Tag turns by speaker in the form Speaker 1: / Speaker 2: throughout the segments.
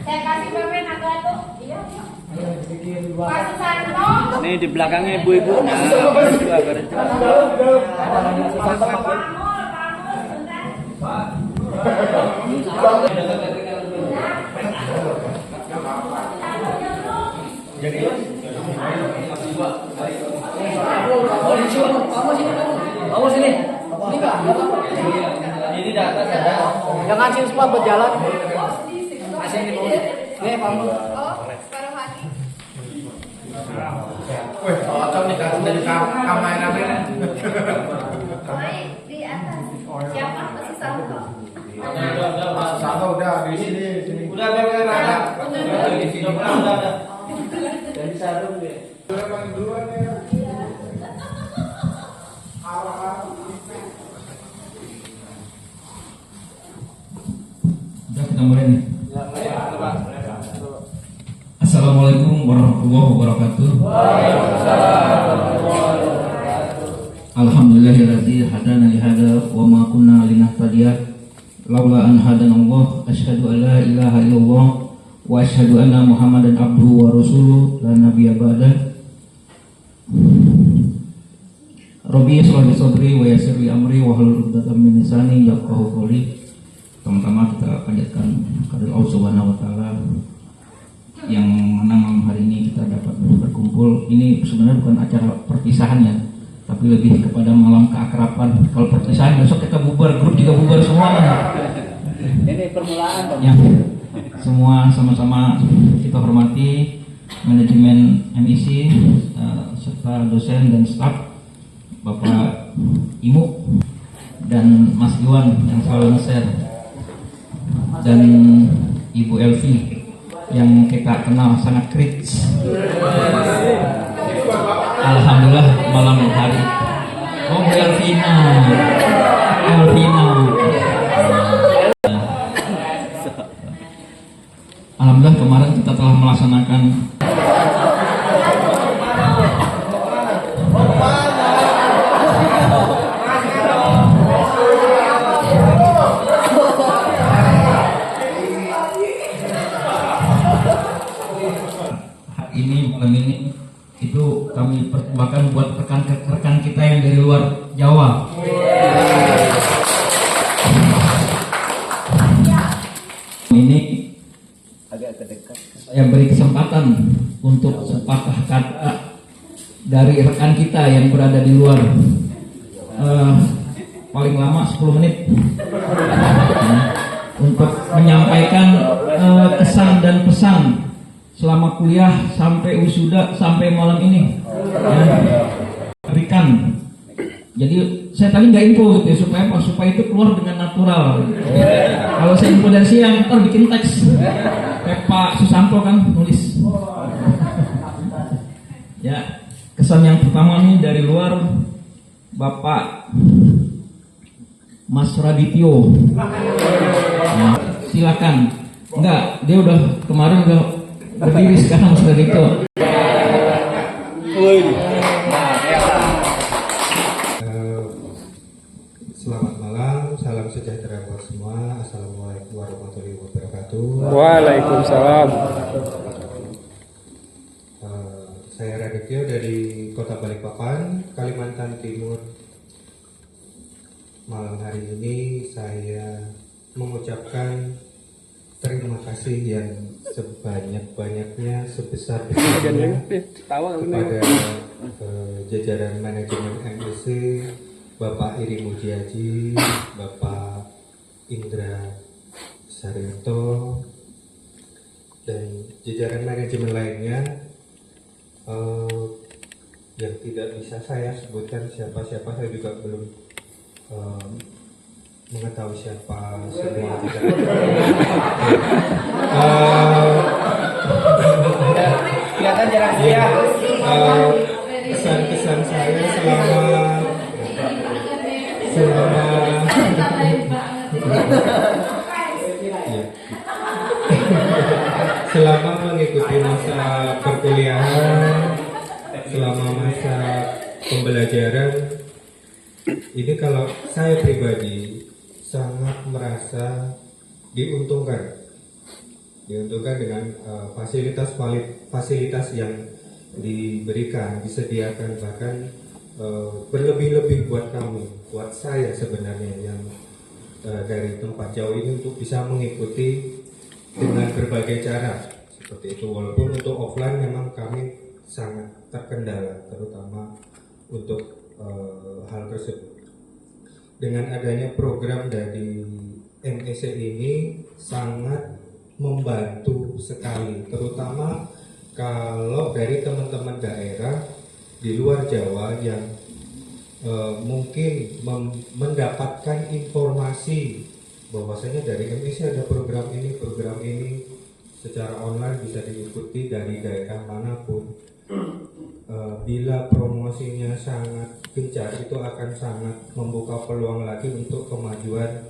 Speaker 1: Saya kasih permen atau itu? Iya.
Speaker 2: Nih di belakangnya ibu-ibu. Nah,
Speaker 3: Kamu sini.
Speaker 2: ini data ada.
Speaker 3: Jangan sini semua berjalan. Sini mau. Nih, kamu.
Speaker 1: Separuh hati.
Speaker 4: Wih, cocok nih kan dari kamera.
Speaker 1: Baik, di atas. Siapa? Masih satu.
Speaker 4: Satu udah di sini.
Speaker 2: Udah ada. Di sini udah.
Speaker 3: Jadi sarung deh.
Speaker 4: Duluan ya.
Speaker 5: Udah kita mulai nih. Assalamualaikum warahmatullahi wabarakatuh. Alhamdulillahirabbil hadana li hada wa ma kunna linahtadiya laula an hadanallah. Asyhadu an la ilaha illallah wa asyhadu anna Muhammadan abduhu wa rasuluh la nabiyya ba'da. Rabbi shrah li sadri wa yassir li amri wa hlul 'uqdatam min lisani yafqahu qawli. Pertama kita panjatkan kehadirat Allah Subhanahu wa taala yang mana malam hari ini kita dapat berkumpul. Ini sebenarnya bukan acara perpisahan ya, tapi lebih kepada malam keakraban. Kalau perpisahan besok kita bubar, grup juga bubar semuanya.
Speaker 2: Ini permulaan.
Speaker 5: Ya, semua sama-sama kita hormati manajemen MIC serta dosen dan staf, Bapak Imu dan Mas Iwan yang selalu nge-share, dan Ibu Elvi yang kita kenal sangat kritis. Alhamdulillah malam hari. Oh, Bu Elvina. Alhamdulillah kemarin kita telah melaksanakan malam ini itu kami persembahkan buat rekan kita yang dari luar Jawa. Ini
Speaker 2: Agak terdekat.
Speaker 5: saya beri kesempatan untuk sepatah kata dari rekan kita yang berada di luar, paling lama 10 menit untuk menyampaikan kesan dan pesan selama kuliah sampai wisuda sampai malam ini ya, berikan. Jadi saya tadi nggak info gitu ya, supaya itu keluar dengan natural. Kalau saya info dari siang ntar bikin teks kayak Pak Susanto kan nulis. Ya, kesan yang pertama nih dari luar, Bapak Mas Radityo. Nah, silakan. Enggak, dia udah kemarin udah berdiri, sekarang sudah itu.
Speaker 4: Selamat malam, salam sejahtera buat semua. Assalamualaikum warahmatullahi wabarakatuh.
Speaker 6: Waalaikumsalam.
Speaker 4: Saya Radityo dari Kota Balikpapan, Kalimantan Timur. Malam hari ini saya mengucapkan terima kasih yang sebanyak-banyaknya, sebesar-besarnya kepada jajaran manajemen MIC, Bapak Iri Mujiaji, Bapak Indra Saryoto, dan jajaran manajemen lainnya yang tidak bisa saya sebutkan siapa-siapa. Saya juga belum mengetahui siapa semua juga.
Speaker 2: Kelihatan jarang dia.
Speaker 4: Kesan-kesan saya selama Ya. Selama mengikuti masa perkuliahan, selama masa pembelajaran, ini kalau saya pribadi sangat merasa diuntungkan dengan fasilitas yang diberikan, disediakan, bahkan berlebih-lebih buat kami, buat saya sebenarnya yang dari tempat jauh ini untuk bisa mengikuti dengan berbagai cara seperti itu. Walaupun untuk offline memang kami sangat terkendala, terutama untuk hal tersebut. Dengan adanya program dari MEC ini sangat membantu sekali, terutama kalau dari teman-teman daerah di luar Jawa yang mungkin mendapatkan informasi bahwasanya dari MEC ada program ini secara online bisa diikuti dari daerah manapun. Bila promosinya sangat gencar, itu akan sangat membuka peluang lagi untuk kemajuan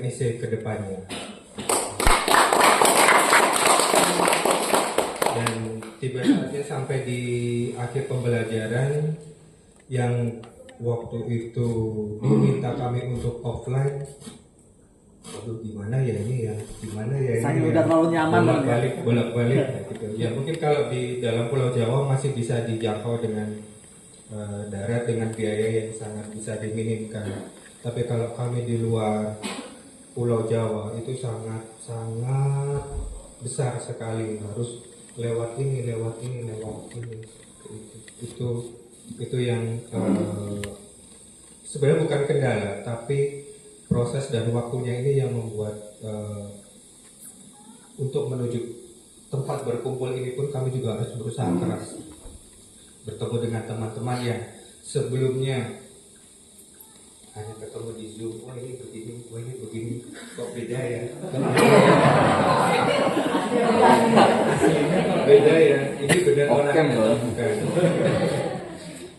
Speaker 4: MEC ke depannya. Dan tiba saatnya sampai di akhir pembelajaran yang waktu itu diminta kami untuk offline. Aduh, gimana ya ini ya?
Speaker 3: Saya
Speaker 4: ini
Speaker 3: udah terlalu nyaman
Speaker 4: bolak-balik gitu. Ya mungkin kalau di dalam Pulau Jawa masih bisa dijangkau dengan darat dengan biaya yang sangat bisa diminimkan. Tapi kalau kami di luar Pulau Jawa itu sangat besar sekali, harus lewat ini. Itu yang sebenarnya bukan kendala, tapi proses dan waktunya ini yang membuat untuk menuju tempat berkumpul ini pun kami juga harus berusaha keras bertemu dengan teman-teman yang sebelumnya hanya ketemu di Zoom. Wah ini begini, kok beda ya? Beda ya, ini benar orang bukan.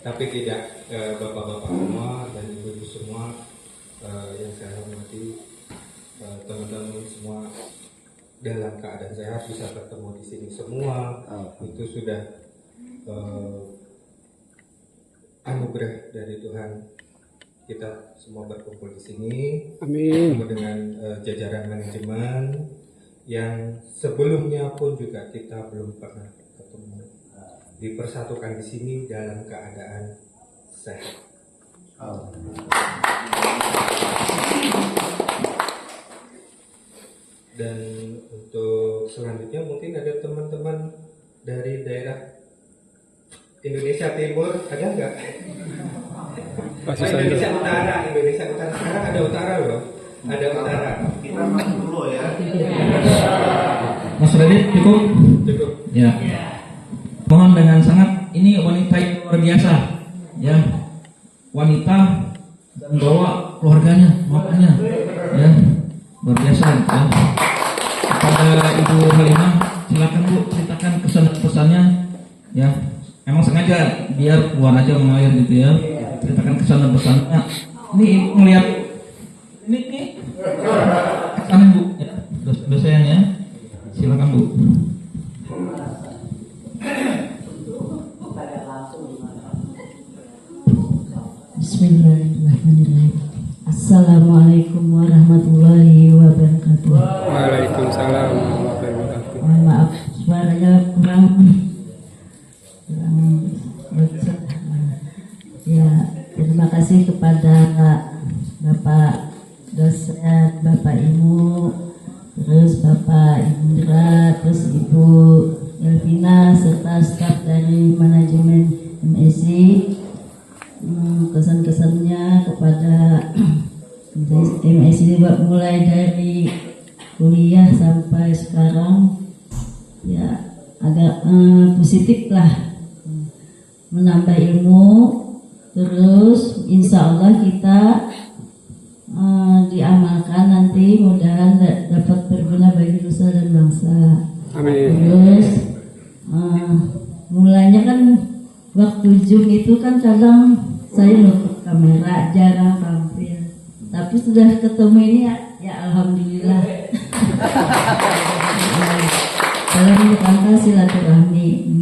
Speaker 4: Tapi tidak, bapak-bapak semua dan ibu-ibu semua yang saya hormati, teman-teman semua dalam keadaan sehat bisa bertemu di sini semua, itu sudah anugerah dari Tuhan. Kita semua berkumpul di sini,
Speaker 6: Amin.
Speaker 4: dengan jajaran manajemen yang sebelumnya pun juga kita belum pernah ketemu, dipersatukan di sini dalam keadaan sehat. Dan untuk selanjutnya mungkin ada teman-teman dari daerah Indonesia Timur, ada nggak? Indonesia Utara sekarang ada utara loh, ada utara. Kita masuk dulu ya.
Speaker 5: Mas Radit cukup?
Speaker 4: Cukup.
Speaker 5: Ya. Mohon dengan sangat, ini wanita yang luar biasa, ya. Wanita dan bawa keluarganya, makanya, ya, luar biasa. Ya. Kepada Ibu Halimah, silakan Bu ceritakan kesan dan pesannya, ya. Emang sengaja biar keluar aja mengalir gitu ya. Ceritakan kesan dan pesannya. Ini melihat ini kesan Bu, ya. Dosen ya. Silakan Bu.
Speaker 7: Bismillahirrahmanirrahim. Assalamualaikum warahmatullahi wabarakatuh.
Speaker 6: Waalaikumsalam warahmatullahi wabarakatuh.
Speaker 7: Mohon maaf suaranya kurang ya. Terima kasih kepada Bapak dosen, Bapak Ibu, terus Bapak Indra, terus Ibu Elvina serta staf dari manajemen MEC. Kesan-kesannya kepada MEC mulai dari kuliah sampai sekarang ya agak positif lah, menambah ilmu, terus insya Allah kita diamalkan nanti, mudah-mudahan dapat berguna bagi nusa dan bangsa.
Speaker 6: Amin.
Speaker 7: Terus mulanya kan waktu Zoom itu kan kadang saya nutup kamera, jarang tampil. Tapi tapi sudah ketemu ini ya alhamdulillah. Dalam rangka silaturahmi.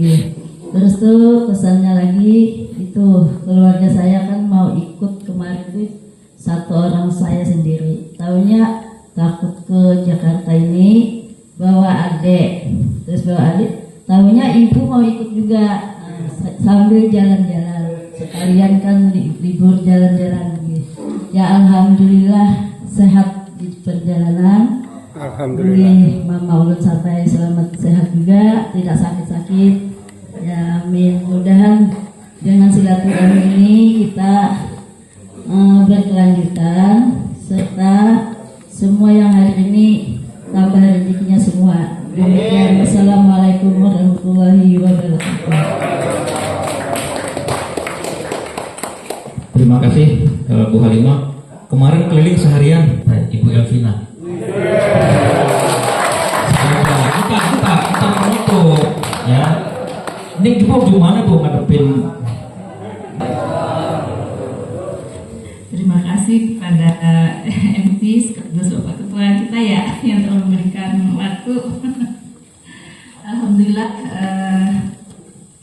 Speaker 7: Terus tuh pesannya lagi itu keluarga saya kan mau ikut kemarin tuh satu orang saya sendiri. Taunya takut ke Jakarta ini bawa adik, terus bawa adik. Taunya ibu mau ikut juga sambil jalan-jalan. Sekalian kan libur jalan-jalan. Ya alhamdulillah sehat di perjalanan.
Speaker 6: Alhamdulillah.
Speaker 7: Mama ulun sampai selamat sehat juga, tidak sakit-sakit. Ya amin. Mudahan dengan silaturahmi ini kita berkelanjutan serta semua yang hari ini tambah rezekinya semua. Demikian. Wassalamualaikum warahmatullahi wabarakatuh.
Speaker 5: Terima kasih Bu Halimah. Kemarin keliling seharian Ibu Elvina. Kita menutup ya. Ini Ibu gimana Bu ngadepin?
Speaker 8: Terima kasih kepada MC sekaligus Bapak Ketua kita ya yang telah memberikan waktu. Alhamdulillah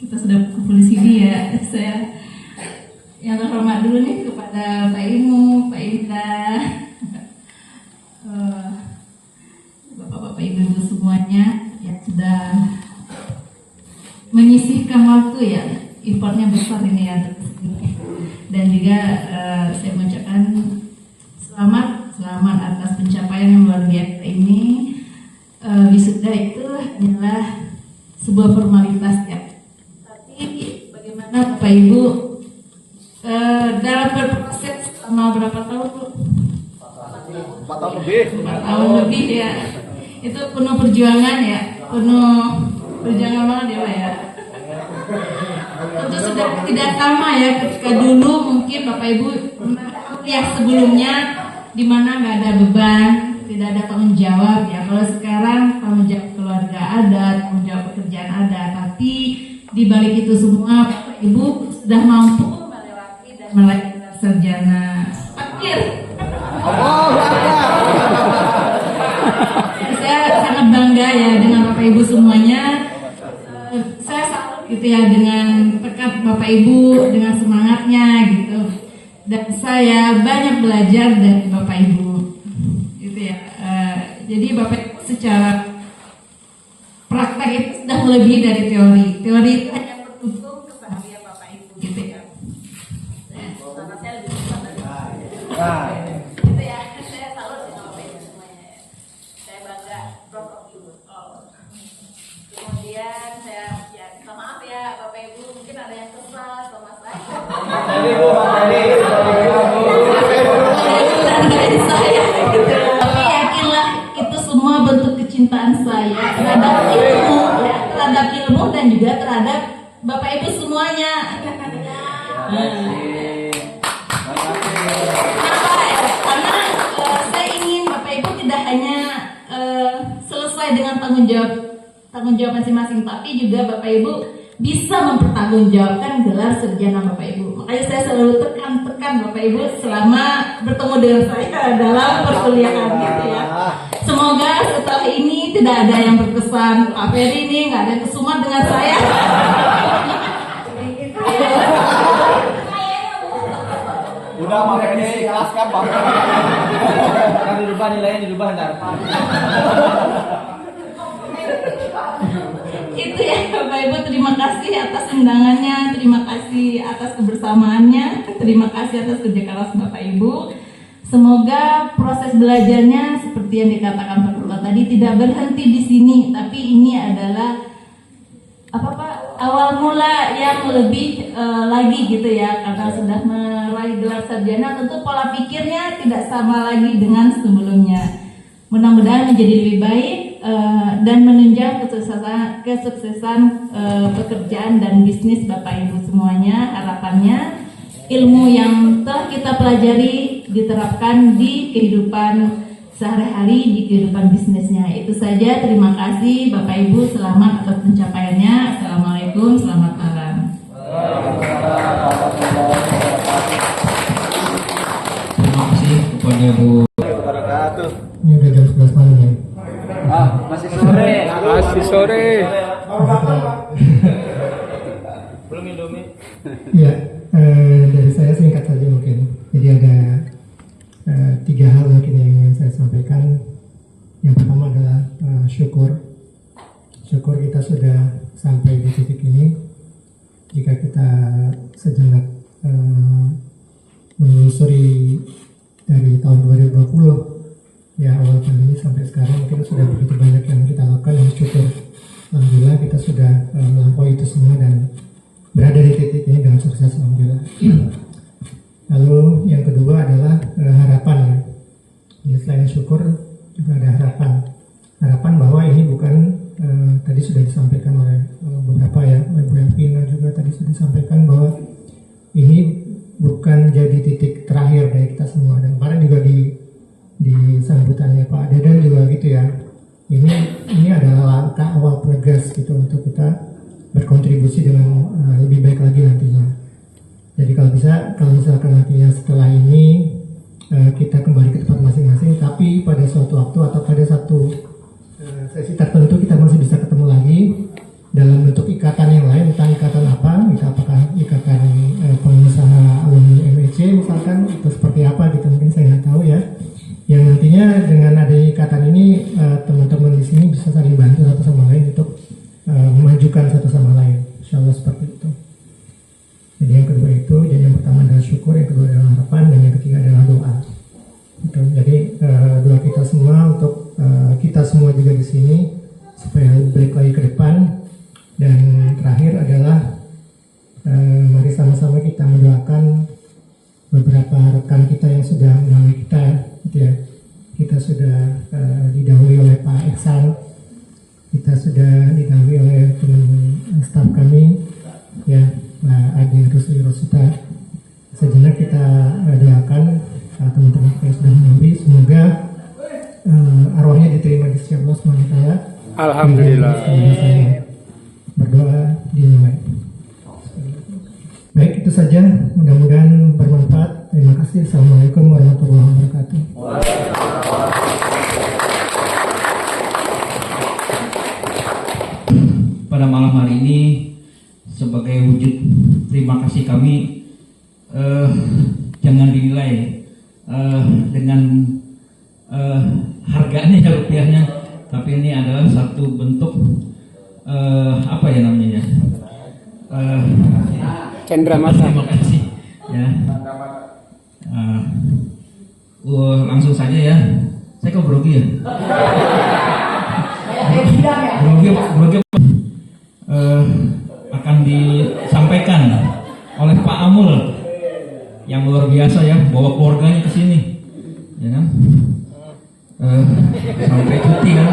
Speaker 8: kita sudah kumpul di sini ya. Saya yang terhormat dulu nih kepada Pak Ilmu, Pak Indah, Bapak-bapak Ibu semuanya yang sudah menyisihkan waktu ya. Effortnya besar ini ya. Dan juga saya mengucapkan selamat atas pencapaian yang luar biasa ini. Wisuda itu hanyalah sebuah formalitas ya. Tapi bagaimana Bapak Ibu dalam berproses selama berapa tahun Bu?
Speaker 2: 4 tahun lebih.
Speaker 8: 4 tahun lebih ya. Itu penuh perjuangan ya, penuh perjuangan banget ya Pak ya. Tentu sudah tidak sama ya ketika dulu mungkin Bapak Ibu yang sebelumnya di mana nggak ada beban, tidak ada tanggung jawab ya. Kalau sekarang tanggung jawab keluarga ada, tanggung jawab pekerjaan ada, tapi di balik itu semua Bapak Ibu sudah mampu melewati dan meraih sarjana akhir. Saya sangat bangga ya dengan Bapak Ibu semuanya. Saya salut gitu ya dengan tekad Bapak Ibu, dengan semangatnya gitu. Dan saya banyak belajar dari Bapak Ibu gitu ya. Jadi Bapak Ibu secara praktek itu sudah melebihi dari teori. Teori itu hanya beruntung kebahagiaan Bapak Ibu gitu ya. Saya lebih besar dari gitu ya. Saya salut dengan Bapak Ibu semuanya ya. Saya bangga proud of you all. Kemudian saya ya minta maaf ya Bapak Ibu, mungkin ada yang kesal sama saya. Saya gitu. Tapi yakinlah itu semua bentuk kecintaan saya terhadap ilmu, ya, terhadap ilmu dan juga terhadap Bapak Ibu semuanya. Kenapa ya? Karena saya ingin Bapak Ibu tidak hanya selesai dengan tanggung jawab masing-masing, tapi juga Bapak Ibu bisa mempertanggungjawabkan gelar sarjana Bapak Ibu. Makanya saya selalu tekan Bapak Ibu selama bertemu dengan saya dalam perkuliahan gitu ya. Semoga setelah ini tidak ada yang berkesan Pak Ferry ini nggak ada kesumat dengan saya.
Speaker 2: Udah makanya ikhlaskan Pak. Kan dirubah nilainya dirubah ntar.
Speaker 8: Itu ya Bapak Ibu, terima kasih atas undangannya, terima kasih atas kebersamaannya, terima kasih atas kerja keras Bapak Ibu. Semoga proses belajarnya seperti yang dikatakan Pak Ketua tadi tidak berhenti di sini, tapi ini adalah awal mula yang lebih lagi gitu ya, karena sudah meraih gelar sarjana tentu pola pikirnya tidak sama lagi dengan sebelumnya. Mudah-mudahan menjadi lebih baik dan menunjang kesuksesan pekerjaan dan bisnis Bapak Ibu semuanya. Harapannya ilmu yang telah kita pelajari diterapkan di kehidupan sehari-hari, di kehidupan bisnisnya. Itu saja, terima kasih Bapak Ibu, selamat atas pencapaiannya. Assalamualaikum, selamat malam.
Speaker 5: Terima kasih kepada Ya Bu.
Speaker 3: Ini udah jam 11 malam ya.
Speaker 2: Masih sore.
Speaker 6: Masih sore.
Speaker 2: Belum Indomie.
Speaker 3: Iya, dari saya singkat saja mungkin. Jadi ada 3 hal mungkin yang ingin saya sampaikan. Yang pertama adalah syukur. Syukur kita sudah sampai di titik ini. Jika kita sejenak menelusuri dari tahun 2020 ya, awal pandemi sampai sekarang mungkin sudah begitu banyak yang kita lakukan, yang syukur. Alhamdulillah kita sudah melampaui itu semua dan berada di titik ini dengan sukses, alhamdulillah. Lalu yang kedua adalah harapan. Ya, selain syukur juga ada harapan. Harapan bahwa ini bukan tadi sudah disampaikan oleh beberapa ya, oleh Bu Elvina juga tadi sudah disampaikan bahwa ini bukan jadi titik terakhir dari kita semua. Dan kemarin juga di sambutannya Pak Dadan juga gitu ya. Ini adalah langkah awal penegas gitu untuk kita berkontribusi dengan lebih baik lagi nantinya. Jadi kalau misalkan nantinya setelah ini kita kembali ke tempat masing-masing, tapi pada suatu waktu atau pada satu sesi tertentu kita masih bisa ketemu lagi dalam bentuk ikatan yang lain, entah ikatan apa, apakah ikatan pengusaha alumni MEC misalkan, atau seperti apa gitu, mungkin saya nggak tahu ya. Yang nantinya dengan adanya ikatan ini teman-teman di sini bisa saling bantu satu sama lain untuk memajukan satu sama lain, insya Allah seperti itu. Jadi yang kedua itu, jadi yang pertama adalah syukur, yang kedua adalah harapan, dan yang ketiga adalah doa. Gitu. Jadi doa kita semua untuk kita semua juga di sini supaya lebih baik lagi ke depan. Dan terakhir adalah mari sama-sama kita mendoakan beberapa rekan kita yang sudah melalui kita, gitu ya. Kita sudah didahului oleh Pak Iksan, kita sudah didahului oleh teman staf kami, ya, Mbak Adi Rusli Rosita. Sejenak kita doakan teman-teman kita yang sudah melalui, semoga arwahnya diterima di sisi Allah SWT.
Speaker 6: Alhamdulillah.
Speaker 3: Berdoa dimulai. Baik, itu saja. Mudah-mudahan bermanfaat. Terima kasih. Assalamualaikum warahmatullahi wabarakatuh.
Speaker 5: Pada malam hari ini sebagai wujud terima kasih kami, jangan dinilai dengan harganya ya, rupiahnya, tapi ini adalah satu bentuk apa ya namanya,
Speaker 6: Cendramata.
Speaker 5: terima kasih ya. Langsung saja ya, saya kok grogi ya. Grogi akan disampaikan oleh Pak Amul yang luar biasa ya, bawa keluarganya ke sini, ya kan? Sampai cuti kan,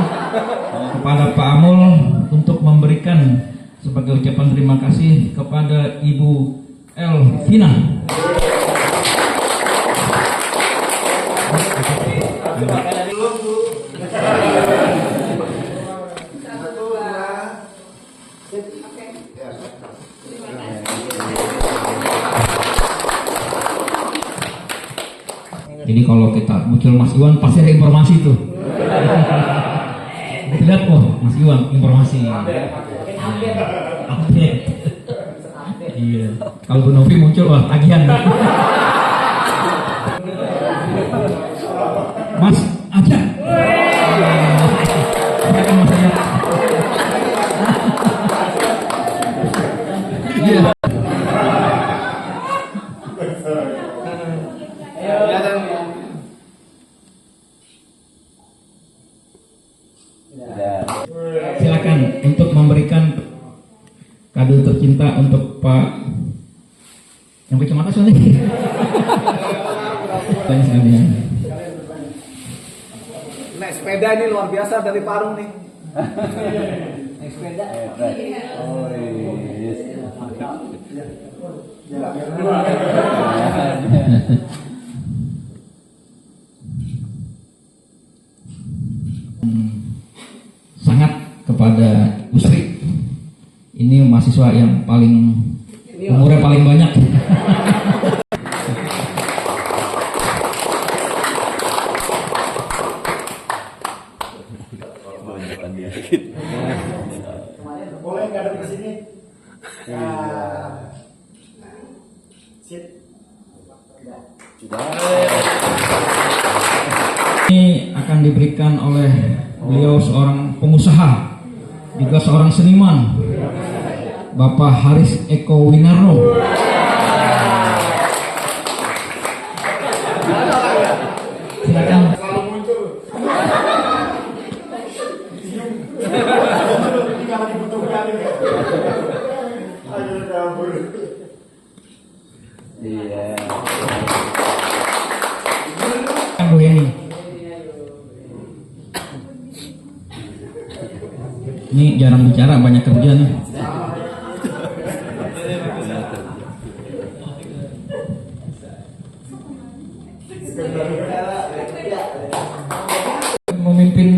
Speaker 5: kepada Pak Amul untuk memberikan sebagai ucapan terima kasih kepada Ibu Elvina. Jadi kalau kita muncul Mas Iwan pasti ada informasi tuh. Kita lihat, oh Mas Iwan informasi. Update. Iya. Kalau Bu Novi muncul, wah tagihan. Mas ada. Silakan Mas Ajat. Iya. Silakan untuk memberikan kado tercinta untuk Pak yang kacamata soalnya. Banyak sekali ya.
Speaker 2: Naik sepeda ini luar biasa dari Parung nih. Naik sepeda. Oh yes.
Speaker 5: Sangat kepada Usri. Ini mahasiswa yang paling umurnya paling banyak.
Speaker 3: di sini. Sit.
Speaker 5: Ini akan diberikan oleh beliau seorang pengusaha, juga seorang seniman, Bapak Haris Eko Winarno. Silakan.
Speaker 2: Iya.
Speaker 5: Bu Yeni. Ini jarang bicara, banyak kerja nih. Memimpin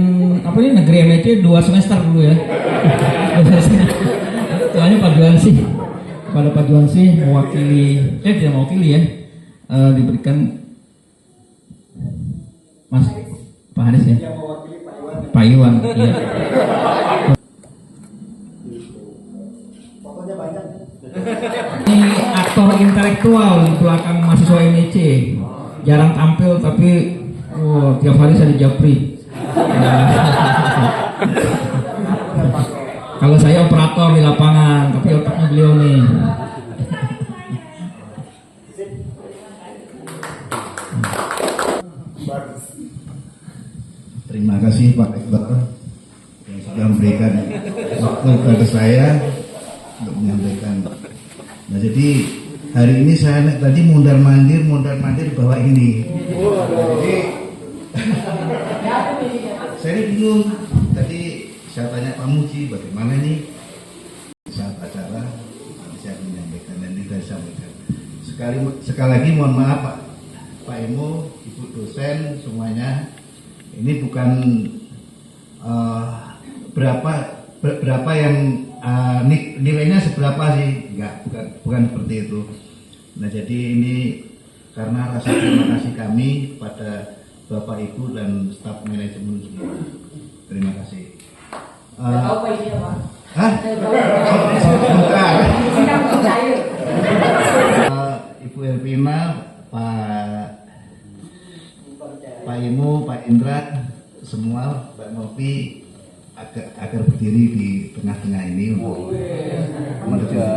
Speaker 5: apa ini negeri MNC 2 semester dulu ya. Soalnya Pak Juansi, pada Pak Juansi mewakili, tidak mewakili ya, diberikan Mas Pak Haris ya, Pak Iwan ya. Ini aktor intelektual di belakang mahasiswa MNC, jarang tampil tapi tiap hari saya di Japri. Kalau saya operator di lapangan, tapi otaknya beliau nih.
Speaker 9: Terima kasih Pak Iqbal yang sudah memberikan waktu kepada saya untuk menyampaikan. Nah jadi hari ini saya tadi mondar mandir bawa ini. Jadi saya bingung. Tadi saya tanya Pak Muji bagaimana nih saat acara saya menyampaikan dan tidak sampaikan. Sekali lagi mohon maaf Pak Emo, Ibu dosen semuanya. Ini bukan berapa yang nilainya seberapa sih, enggak, bukan seperti itu. Nah jadi ini karena rasa terima kasih kami pada Bapak Ibu dan staf manajemen semua. Terima kasih.
Speaker 1: Tahu Pak ini apa?
Speaker 9: Hah? Bukan. Ibu Elvina, Pak Imo, Pak Indra, semua Mbak Novi agar berdiri di tengah-tengah ini untuk mendukung.